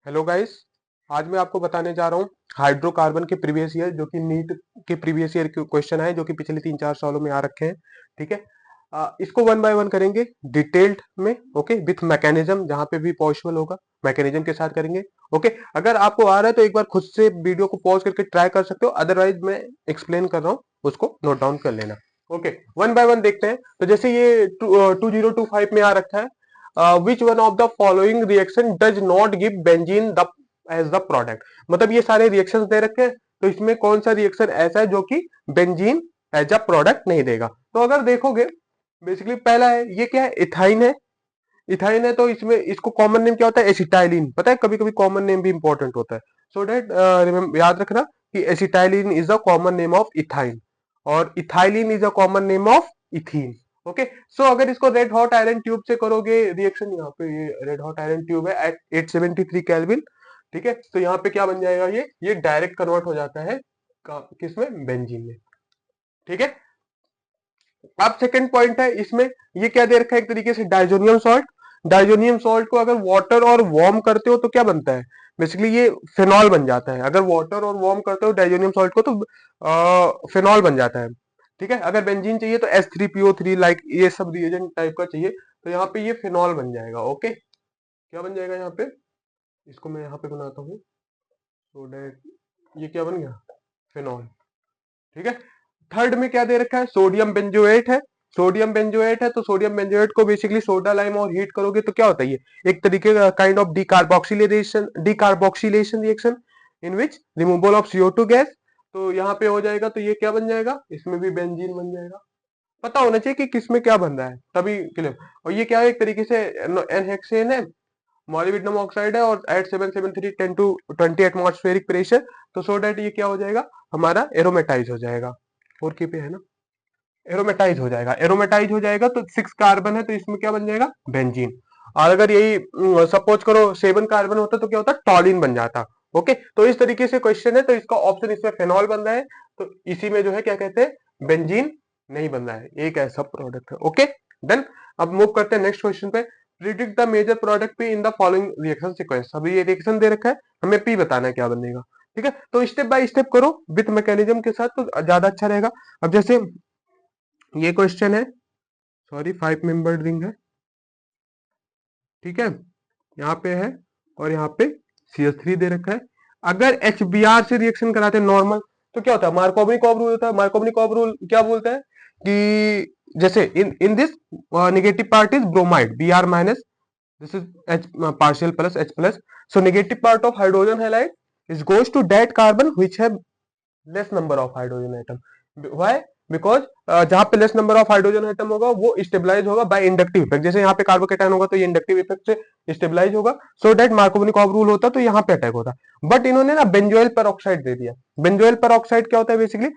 Hello guys. आज मैं आपको बताने जा रहा हूँ हाइड्रोकार्बन के प्रीवियस ईयर, जो कि नीट के प्रीवियस ईयर के क्वेश्चन है, जो कि पिछले 3-4 सालों में आ रखे हैं। ठीक है। इसको वन बाय वन करेंगे डिटेल्ड में। ओके, विथ मैकेनिज्म, जहां पे भी पॉसिबल होगा मैकेनिज्म के साथ करेंगे। ओके, अगर आपको आ रहा है तो एक बार खुद से वीडियो को पॉज करके ट्राई कर सकते हो, अदरवाइज मैं एक्सप्लेन कर रहा हूँ, उसको नोट डाउन कर लेना। ओके, वन बाय वन देखते हैं। तो जैसे ये 2025 में आ रखा है, which one of the following reaction does not give benzene the as the product. मतलब ये सारे रिएक्शंस दे रखे हैं, तो इसमें कौन सा रिएक्शन ऐसा है जो कि बेंजीन एज अ प्रोडक्ट नहीं देगा। तो अगर देखोगे, बेसिकली पहला है, ये क्या है, इथाइन है। इथाइन है तो इसमें इसको कॉमन नेम क्या होता है, एसिटाइलिन। पता है, कभी कभी कॉमन नेम भी इंपॉर्टेंट होता है। सो डेट याद रखना कि acetylene is the common name of ethyne और ethylene is a common name of ethene. Okay, so अगर इसको रेड हॉट आयरन ट्यूब से करोगे रिएक्शन, यहाँ पे ये रेड हॉट आयरन ट्यूब है एट 873 केल्विन। ठीक है, तो यहाँ पे क्या बन जाएगा, ये डायरेक्ट कन्वर्ट हो जाता है किसमें, बेंजीन में। ठीक है। अब सेकंड पॉइंट है इसमें, ये क्या दे रखा है, एक तरीके से डाइजोनियम सॉल्ट। डाइजोनियम सॉल्ट को अगर वाटर और वार्म करते हो तो क्या बनता है, बेसिकली ये फिनॉल बन जाता है। अगर वाटर और वार्म करते हो डाइजोनियम सॉल्ट को तो फिनॉल बन जाता है। ठीक है, अगर बेंजीन चाहिए तो S3PO3, लाइक ये सब रिएजेंट टाइप का चाहिए, तो यहाँ पे ये फिनॉल बन जाएगा। ओके, क्या बन जाएगा यहाँ पे, इसको मैं यहाँ पे बनाता हूँ, सो डेट ये क्या बन गया, फिनॉल। ठीक है। थर्ड में क्या दे रखा है, सोडियम बेंजोएट है। सोडियम बेंजोएट है तो सोडियम बेंजोएट को बेसिकली सोडा लाइम और हीट करोगे तो क्या होता है, ये एक तरीके का kind of decarboxylation reaction in which removal of CO2 gas. तो यहाँ पे हो जाएगा, तो ये क्या बन जाएगा, इसमें भी बेंजीन बन जाएगा। पता होना चाहिए कि किसमें क्या बन रहा है, तभी क्लियर। और ये क्या है, एक तरीके से एनहेक्सेन है, मॉलिब्डेनम ऑक्साइड है, और एट 773 10 to 20 एटमॉस्फेरिक प्रेशर। तो सो डेट ये क्या हो जाएगा, हमारा एरोमेटाइज हो जाएगा। 4K पे है ना, एरोमेटाइज हो जाएगा। एरोमेटाइज हो जाएगा तो 6 कार्बन है, तो इसमें क्या बन जाएगा, बेंजीन। और अगर यही सपोज करो 7 कार्बन होता तो क्या होता, टॉलिन बन जाता। ओके, तो इस तरीके से क्वेश्चन है, तो इसका ऑप्शन इसमें फेनॉल बन रहा है, तो इसी में जो है क्या कहते हैं, बेंजीन नहीं बन रहा है, एक ऐसा प्रोडक्ट है। ओके, देन अब मूव करते हैं नेक्स्ट क्वेश्चन पे। Predict the major product P in the following reaction sequence. अभी ये रिएक्शन दे रखा है, हमें पी बताना है क्या बनेगा। ठीक है, तो स्टेप बाय स्टेप करो विथ मैकेनिज्म के साथ, तो ज्यादा अच्छा रहेगा। अब जैसे ये क्वेश्चन है, सॉरी 5 मेंबर रिंग है। ठीक है, यहाँ पे है और यहाँ पे CH3 दे रखा है। अगर HBr से रिएक्शन कराते हैं नॉर्मल, तो क्या होता है, मार्कोवनिकॉव रूल होता है। मार्कोवनिकॉव रूल क्या बोलता है कि जैसे in in this negative part is bromide Br minus, this is H partial plus H plus. So negative part of hydrogen halide is goes to that carbon which have less number of hydrogen atom. Why? Because जहां पे less number of hydrogen atom होगा वो stabilise होगा bye inductive effect. जैसे यहाँ पे carbocation होगा तो ये इंडक्टिव इफेक्ट से स्टेबलाइज होगा। सो दैट मार्कोवनिकॉव रूल होता तो यहाँ पे अटैक होता। बट इन्होंने ना बेंजोइल पेरोक्साइड दे दिया। बेंजोइल पेरोक्साइड क्या होता है, बेसिकली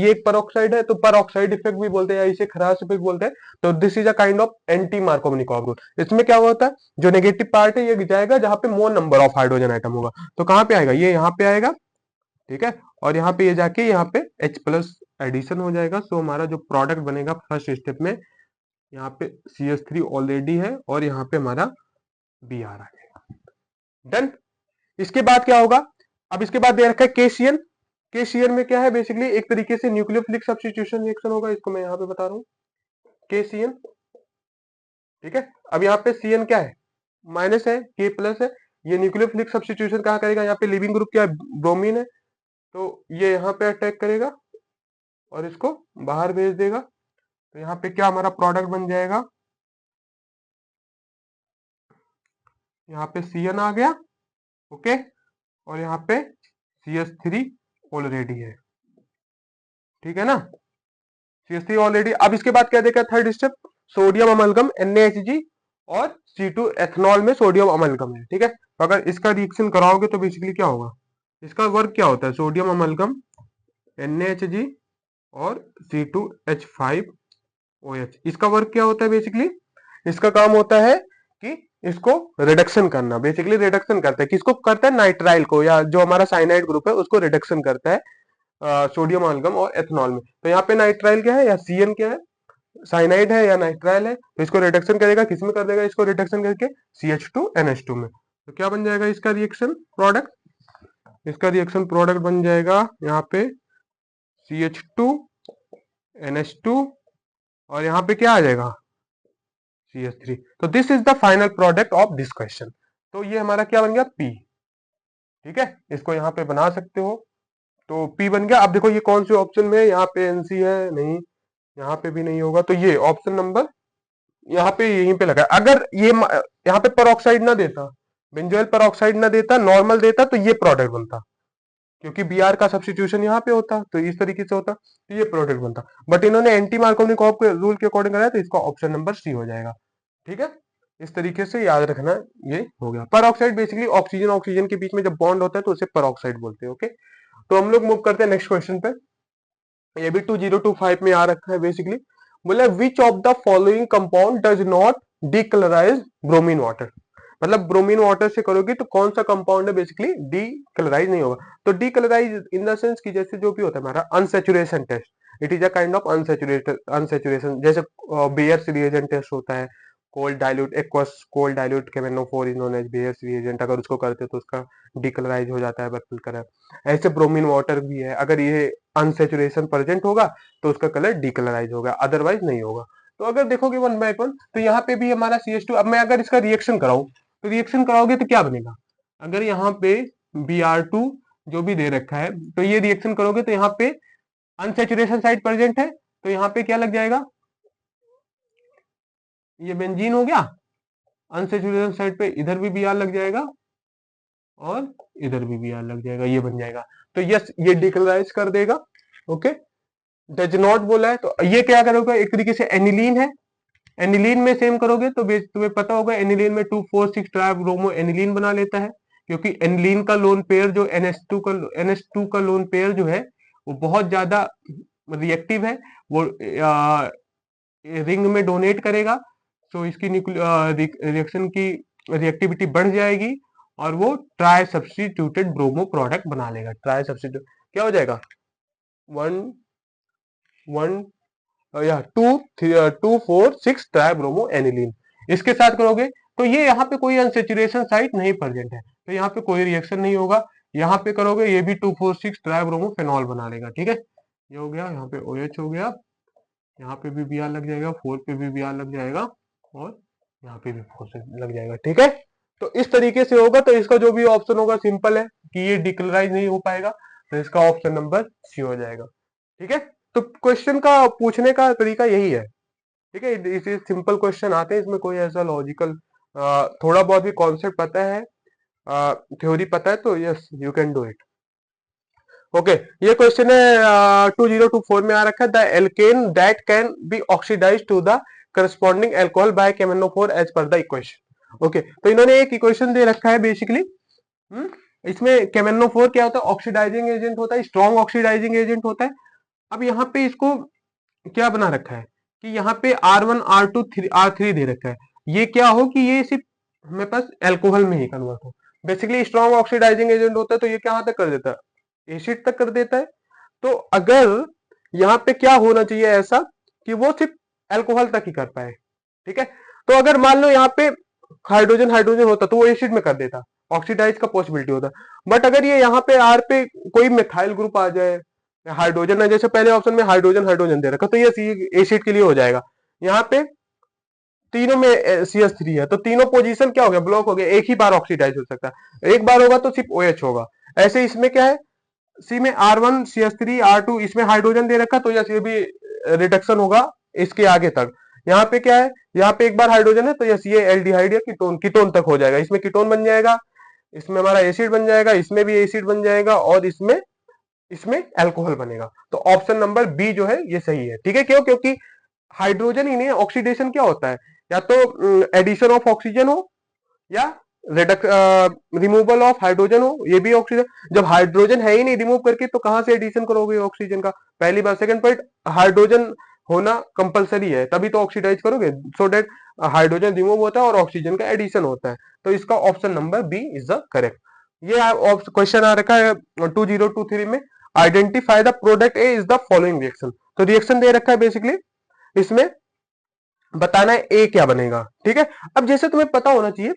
ये एक पेरोक्साइड है, तो पेरोक्साइड इफेक्ट भी बोलते हैं या इसे खरास इफेक्ट बोलते हैं। तो this is a kind of anti Markovnikov rule. इसमें क्या होता है, जो नेगेटिव पार्ट है ये जाएगा जहां पे मोर नंबर ऑफ हाइड्रोजन एटम होगा, तो कहां पे आएगा, ये यहाँ पे आएगा। ठीक है, और यहाँ पे ये जाके यहाँ पे H प्लस एडिशन हो जाएगा। सो हमारा जो प्रोडक्ट बनेगा फर्स्ट स्टेप में, यहाँ पे CH3 ऑलरेडी है और यहाँ पे हमारा Br आ जाएगा। डन। इसके बाद क्या होगा, अब इसके बाद दे रखा है KCN। KCN में क्या है, बेसिकली एक तरीके से न्यूक्लियोफिलिक सब्स्टिट्यूशन रिएक्शन होगा, इसको मैं यहाँ पे बता रहा हूँ, KCN। ठीक है, अब यहाँ पे CN क्या है, माइनस है, K प्लस है। ये न्यूक्लियोफिलिक सब्स्टिट्यूशन कहाँ करेगा, यहाँ पे लिविंग ग्रुप क्या है, ब्रोमीन है, तो ये यहाँ पे अटैक करेगा और इसको बाहर भेज देगा। तो यहाँ पे क्या हमारा प्रोडक्ट बन जाएगा, यहाँ पे CN आ गया। ओके, और यहाँ पे CH3 ऑलरेडी है। ठीक है ना, CH3 ऑलरेडी। अब इसके बाद क्या देखा, third step, sodium amalgam NaHG और C2 एथनॉल में सोडियम अमलगम है। ठीक है, तो अगर इसका रिएक्शन कराओगे तो बेसिकली क्या होगा, इसका वर्क क्या होता है, सोडियम अमलगम NaHG और C2H5OH। इसका वर्क क्या होता है, बेसिकली इसका काम होता है कि इसको रिडक्शन करना। बेसिकली रिडक्शन करता है, किसको करता है, नाइट्राइल को, या जो हमारा साइनाइड ग्रुप है उसको रिडक्शन करता है सोडियम अमलगम और एथनॉल में। तो यहाँ पे नाइट्राइल क्या है या CN क्या है, साइनाइड है या नाइट्राइल है, तो इसको रिडक्शन करेगा, किसमें कर देगा, इसको रिडक्शन करके CH2NH2 में। तो क्या बन जाएगा इसका रिएक्शन प्रोडक्ट? इसका रिएक्शन प्रोडक्ट बन जाएगा यहाँ पे CH2 NH2 और यहाँ पे क्या आ जाएगा CH3। तो this is the final product of this question. तो ये हमारा क्या बन गया P। ठीक है, इसको यहाँ पे बना सकते हो। तो P बन गया। अब देखो ये कौन से ऑप्शन में है, यहाँ पे NC है नहीं, यहाँ पे भी नहीं होगा, तो ये ऑप्शन नंबर यहाँ पे यहीं पे लगा। अगर ये यहाँ पे पेरोक्साइड ना देता, बेंजोइल पेरोक्साइड ना देता, नॉर्मल देता, तो ये प्रोडक्ट बनता, क्योंकि Br का सब्स्टिट्यूशन यहाँ पे होता, तो इस तरीके से होता, तो ये प्रोडक्ट बनता। बट इन्होंने एंटी मार्कोवनिक रूल के अकॉर्डिंग कराया, तो इसका ऑप्शन नंबर सी हो जाएगा। ठीक है, इस तरीके से याद रखना, ये हो गया। पेरोक्साइड बेसिकली ऑक्सीजन ऑक्सीजन के बीच में जब बॉन्ड होता है तो उसे पेरोक्साइड बोलते हैं। ओके, तो हम लोग मूव करते हैं नेक्स्ट क्वेश्चन पे। ये भी 2025 में आ रखा है बेसिकली। बोला which of the following compound does not decolourise bromine water. मतलब ब्रोमीन वाटर से करोगे तो कौन सा कंपाउंड है बेसिकली डीकलराइज नहीं होगा। तो डीकलराइज इन द सेंस की जैसे जो भी होता है हमारा unsaturation test, it is a kind of unsaturation, जैसे बेयर्स रिएजेंट टेस्ट होता है, cold dilute aqueous cold dilute KMnO four is known as Baeyer's reagent, अगर उसको करते हो तो उसका डीकलराइज हो जाता है पर्पल कलर। ऐसे ब्रोमीन वाटर भी है, अगर ये अनसेचुरेशन प्रेजेंट होगा तो उसका कलर डीकलराइज होगा, अदरवाइज नहीं होगा। तो अगर देखोगे 1/1, तो यहाँ पे भी हमारा CH2, अब मैं अगर इसका रिएक्शन कराऊं तो रिएक्शन कराओगे तो क्या बनेगा? अगर यहाँ पे Br2 जो भी दे रखा है, तो ये रिएक्शन करोगे तो यहाँ पे अनसेचुरेशन साइड प्रेजेंट है, तो यहाँ पे क्या लग जाएगा, ये बेंजीन हो गया। अनसेचुरेशन साइड पे इधर भी Br लग जाएगा और इधर भी Br लग जाएगा, ये बन जाएगा। तो यस, ये डिकलराइज कर देगा। ओके, डज नॉट बोला है, तो ये क्या करोगे, एक तरीके से एनिलीन है, एनिलीन में सेम करोगे तो तुम्हें पता होगा एनिलीन में 2,4,6 ट्राइब्रोमो एनिलीन बना लेता है, क्योंकि एनिलीन का लोन पेयर जो NH2 का लोन पेयर जो है वो बहुत ज्यादा रिएक्टिव है, वो रिंग में डोनेट करेगा, तो इसकी रिएक्शन की रिएक्टिविटी बढ़ जाएगी और वो ट्राई सब्स्टिट्यूटेड ब्रोमो प्रोडक्ट बना लेगा। ट्राई सब्स्टिट्यूट क्या हो जाएगा, 2,4,6 ट्राइब्रोमो एनिलीन। इसके साथ करोगे तो ये यहाँ पे कोई अनसेचुरेशन साइट नहीं प्रेजेंट है, तो यहाँ पे कोई रिएक्शन नहीं होगा। यहाँ पे करोगे ये भी 2,4,6 ट्राइब्रोमो फेनॉल बना लेगा। ठीक है, ये हो गया, यहाँ पे OH हो गया, यहाँ पे भी Br लग जाएगा, 4 पे भी Br लग जाएगा और यहाँ पे भी 4 से लग जाएगा। ठीक है, तो इस तरीके से होगा। तो इसका जो भी ऑप्शन होगा सिंपल है कि ये डिक्लराइज नहीं हो पाएगा, तो इसका ऑप्शन नंबर सी हो जाएगा। ठीक है, तो क्वेश्चन का पूछने का तरीका यही है। ठीक है, इसे सिंपल क्वेश्चन आते हैं, इसमें कोई ऐसा लॉजिकल थोड़ा बहुत भी कॉन्सेप्ट पता है, थ्योरी पता है, तो yes you can do it. Okay, ये क्वेश्चन है 2024 में आ रखा है, the alkene that can be oxidize to the corresponding alcohol by KMnO four as per the equation. Okay, तो इन्होंने एक इक्वेशन दे रखा है बेसिकली। इसमें केमेनोफोर क्या होता है, ऑक्सीडाइजिंग एजेंट होता है, स्ट्रॉन्ग ऑक्सीडाइजिंग एजेंट होता है। अब यहाँ पे इसको क्या बना रखा है कि यहाँ पे R1 R2 R3 दे रखा है, ये क्या हो कि ये सिर्फ हमें पास एल्कोहल में ही कन्वर्ट हो। बेसिकली स्ट्रॉन्ग ऑक्सीडाइजिंग एजेंट होता है, तो ये क्या तक कर देता है, एसिड तक कर देता है। तो अगर यहाँ पे क्या होना चाहिए ऐसा कि वो सिर्फ एल्कोहल तक ही कर पाए। ठीक है, तो अगर मान लो यहाँ पे हाइड्रोजन हाइड्रोजन होता तो वो एसिड में कर देता, ऑक्सीडाइज का पॉसिबिलिटी होता। बट अगर ये यहाँ पे R पे कोई मिथाइल ग्रुप आ जाए, हाइड्रोजन है, जैसे पहले ऑप्शन में हाइड्रोजन हाइड्रोजन दे रखा, तो ये एसिड के लिए हो जाएगा। यहाँ पे तीनों में CH3 है, तो तीनों पोजीशन क्या हो गया, ब्लॉक हो गया, एक ही बार ऑक्सीडाइज हो सकता है, एक बार होगा तो सिर्फ OH होगा। ऐसे इसमें क्या है, सी में R1 CH3 R2, इसमें हाइड्रोजन दे रखा, तो यस ये भी रिडक्शन होगा इसके आगे तक। यहाँ पे क्या है, यहाँ पे एक बार हाइड्रोजन है, तो यस ये एल्डिहाइड या कीटोन कीटोन तक हो जाएगा, इसमें कीटोन बन जाएगा, इसमें हमारा एसिड बन जाएगा, इसमें भी एसिड बन जाएगा और इसमें इसमें अल्कोहल बनेगा। तो ऑप्शन नंबर बी जो है ये सही है। ठीक है, क्यों, क्योंकि हाइड्रोजन ही नहीं, ऑक्सीडेशन क्या होता है, या तो एडिशन ऑफ ऑक्सीजन हो या रिमूवल ऑफ हाइड्रोजन हो, ये भी ऑक्सीजन। जब हाइड्रोजन है ही नहीं रिमूव करके, तो कहां से एडिशन करोगे ऑक्सीजन का, पहली बार। सेकंड पॉइंट, हाइड्रोजन होना कंपलसरी है, तभी तो ऑक्सीडाइज करोगे, सो डेट हाइड्रोजन रिमूव होता है और ऑक्सीजन का एडिशन होता है। तो इसका option number B is the correct. ये क्वेश्चन आ रखा है 2023 में, identify the product A is the following reaction. तो रिएक्शन दे रखा है बेसिकली, इसमें बताना है ए क्या बनेगा। ठीक है, अब जैसे तुम्हें पता होना चाहिए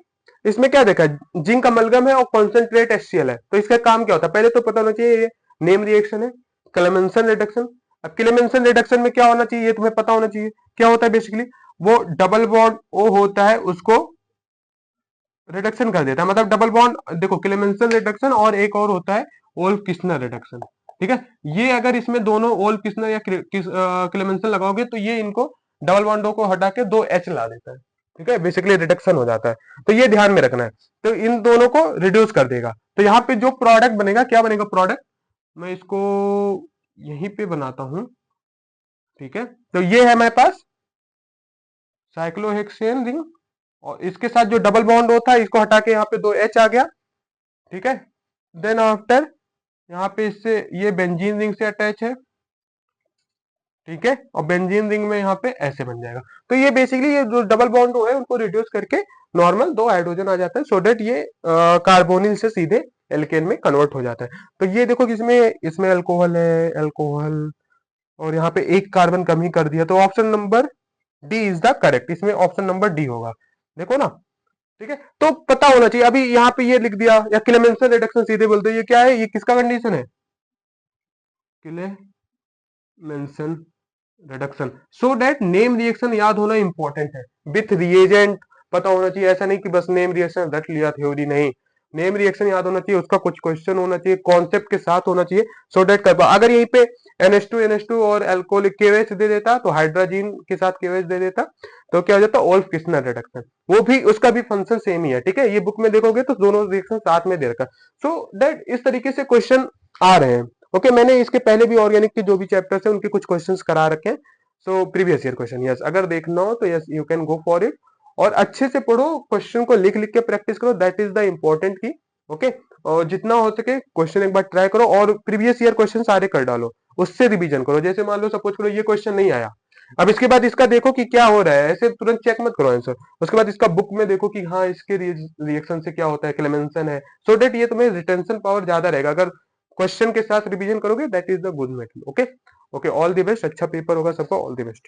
इसमें क्या देखा है, जिंक अमलगम है और कॉन्सेंट्रेट HCl है, तो इसका काम क्या होता है पहले तो पता होना चाहिए। ये नेम रिएक्शन है, क्लेमेंसन रिडक्शन। अब क्लेमेंसन रिडक्शन में क्या होना चाहिए ये तुम्हें पता होना चाहिए। क्या होता है बेसिकली, वो डबल बॉन्ड ओ होता है उसको रिडक्शन कर देता है, मतलब डबल बॉन्ड देखो क्लेमेंसन रिडक्शन और एक और होता है ओल्फ किस्नर रिडक्शन। ठीक है, ये अगर इसमें दोनों ओल्फ किस्नर या क्लेमेंसन लगाओगे तो ये इनको डबल बॉन्डों को हटा के दो H ला देता है। ठीक है, बेसिकली रिडक्शन हो जाता है, तो ये ध्यान में रखना है। तो इन दोनों को रिड्यूस कर देगा, तो यहाँ पे जो प्रोडक्ट बनेगा क्या बनेगा प्रोडक्ट, मैं इसको यहीं पे बनाता हूं। ठीक है, तो ये है मेरे पास साइक्लोहेक्सेन रिंग, और इसके साथ जो डबल बॉन्ड होता है इसको हटा के यहाँ पे दो H आ गया। ठीक है, देन आफ्टर यहाँ पे इससे ये बेंजीन रिंग से अटैच है। ठीक है, और बेंजीन रिंग में यहाँ पे ऐसे बन जाएगा। तो ये बेसिकली ये जो डबल बॉन्ड है उनको रिड्यूस करके नॉर्मल दो हाइड्रोजन आ जाता है, सो डेट ये कार्बोनिल से सीधे एल्केन में कन्वर्ट हो जाता है। तो ये देखो कि इसमें इसमें अल्कोहल है, अल्कोहल, और यहाँ पे एक कार्बन कम ही कर दिया, तो option number D is the correct, इसमें ऑप्शन नंबर डी होगा। देखो ना, ठीक है, तो पता होना चाहिए। अभी यहाँ पे ये लिख दिया, या क्लेमेंसन रिडक्शन सीधे बोलते, ये क्या है, ये किसका कंडीशन है, Clemmensen reduction. So that name reaction याद होना इंपॉर्टेंट है, विथ रिएजेंट पता होना चाहिए। ऐसा नहीं कि बस नेम रिएक्शन रट लिया, थ्योरी नहीं, नेम रिएक्शन याद होना चाहिए, उसका कुछ क्वेश्चन होना चाहिए, कॉन्सेप्ट के साथ होना चाहिए, सो दैट कर पाओ। अगर यहीं पे NH2 और अल्कोहलिक KOH दे देता, तो हाइड्रोजन के साथ KOH दे देता, तो क्या हो जाता, ओल्फ किस्नर रिडक्शन। वो भी उसका भी फंक्शन सेम ही है। ठीक है, ये बुक में देखोगे तो दोनों रिएक्शन साथ में दे रखा, सो दैट इस तरीके से क्वेश्चन आ रहे हैं। ओके, मैंने इसके पहले भी ऑर्गेनिक के जो भी चैप्टर्स हैं उनके कुछ क्वेश्चंस करा रखे हैं। So previous year question, yes, अगर देखना हो तो yes you can go for it, और अच्छे से पढ़ो, क्वेश्चन को लिख लिख के प्रैक्टिस करो, दैट इज द इंपॉर्टेंट की। ओके, और जितना हो सके क्वेश्चन एक बार ट्राई करो, और प्रीवियस ईयर क्वेश्चन सारे कर डालो, उससे रिवीजन करो। जैसे मान लो सपोज करो ये क्वेश्चन नहीं आया, अब इसके बाद इसका देखो कि क्या हो रहा है, ऐसे तुरंत चेक मत करो आंसर, उसके बाद इसका बुक में देखो कि हाँ इसके रिएक्शन से क्या होता है, क्लेमेंसन है, सो डेट ये तुम्हें रिटेंशन पावर ज्यादा रहेगा अगर क्वेश्चन के साथ रिवीजन करोगे, that is the good method. Okay, okay, all the best, अच्छा पेपर होगा सबका, ऑल द बेस्ट।